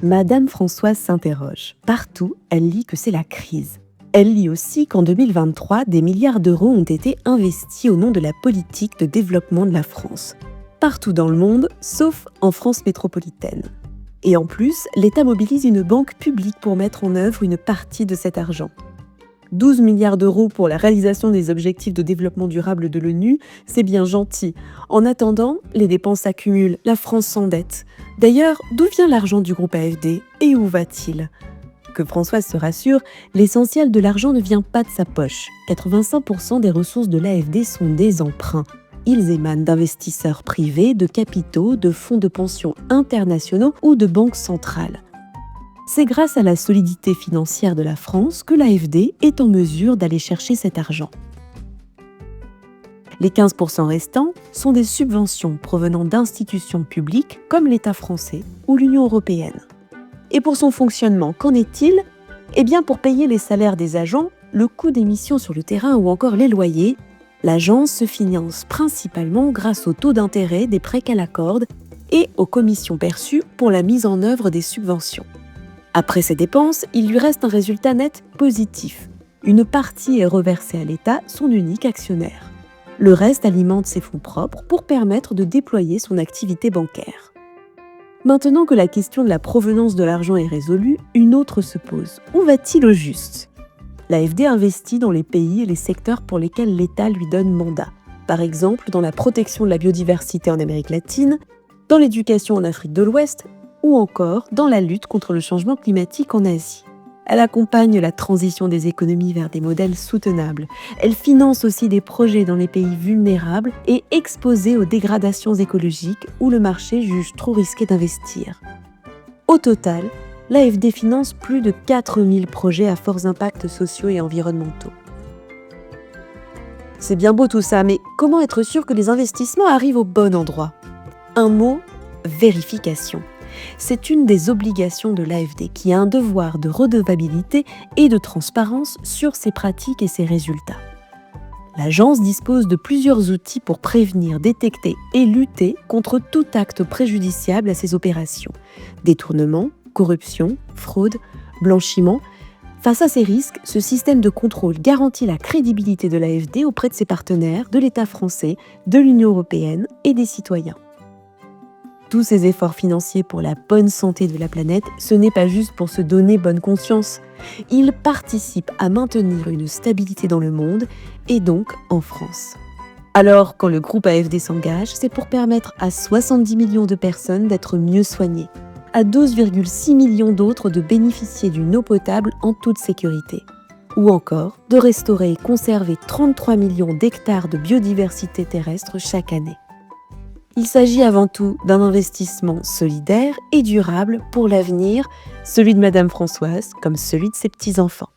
Madame Françoise s'interroge. Partout, elle lit que c'est la crise. Elle lit aussi qu'en 2023, des milliards d'euros ont été investis au nom de la politique de développement de la France. Partout dans le monde, sauf en France métropolitaine. Et en plus, l'État mobilise une banque publique pour mettre en œuvre une partie de cet argent. 12 milliards d'euros pour la réalisation des objectifs de développement durable de l'ONU, c'est bien gentil. En attendant, les dépenses s'accumulent, la France s'endette. D'ailleurs, d'où vient l'argent du groupe AFD et où va-t-il ? Que Françoise se rassure, l'essentiel de l'argent ne vient pas de sa poche. 85% des ressources de l'AFD sont des emprunts. Ils émanent d'investisseurs privés, de capitaux, de fonds de pension internationaux ou de banques centrales. C'est grâce à la solidité financière de la France que l'AFD est en mesure d'aller chercher cet argent. Les 15% restants sont des subventions provenant d'institutions publiques comme l'État français ou l'Union européenne. Et pour son fonctionnement, qu'en est-il ? Eh bien, pour payer les salaires des agents, le coût des missions sur le terrain ou encore les loyers, l'agence se finance principalement grâce au taux d'intérêt des prêts qu'elle accorde et aux commissions perçues pour la mise en œuvre des subventions. Après ces dépenses, il lui reste un résultat net positif. Une partie est reversée à l'État, son unique actionnaire. Le reste alimente ses fonds propres pour permettre de déployer son activité bancaire. Maintenant que la question de la provenance de l'argent est résolue, une autre se pose. Où va-t-il au juste ? L'AFD investit dans les pays et les secteurs pour lesquels l'État lui donne mandat. Par exemple, dans la protection de la biodiversité en Amérique latine, dans l'éducation en Afrique de l'Ouest, ou encore dans la lutte contre le changement climatique en Asie. Elle accompagne la transition des économies vers des modèles soutenables. Elle finance aussi des projets dans les pays vulnérables et exposés aux dégradations écologiques où le marché juge trop risqué d'investir. Au total, l'AFD finance plus de 4000 projets à forts impacts sociaux et environnementaux. C'est bien beau tout ça, mais comment être sûr que les investissements arrivent au bon endroit ? Un mot, vérification. C'est une des obligations de l'AFD qui a un devoir de redevabilité et de transparence sur ses pratiques et ses résultats. L'agence dispose de plusieurs outils pour prévenir, détecter et lutter contre tout acte préjudiciable à ses opérations. Détournement, corruption, fraude, blanchiment. Face à ces risques, ce système de contrôle garantit la crédibilité de l'AFD auprès de ses partenaires, de l'État français, de l'Union européenne et des citoyens. Tous ces efforts financiers pour la bonne santé de la planète, ce n'est pas juste pour se donner bonne conscience. Ils participent à maintenir une stabilité dans le monde et donc en France. Alors, quand le groupe AFD s'engage, c'est pour permettre à 70 millions de personnes d'être mieux soignées, à 12,6 millions d'autres de bénéficier d'une eau potable en toute sécurité, ou encore de restaurer et conserver 33 millions d'hectares de biodiversité terrestre chaque année. Il s'agit avant tout d'un investissement solidaire et durable pour l'avenir, celui de Madame Françoise comme celui de ses petits-enfants.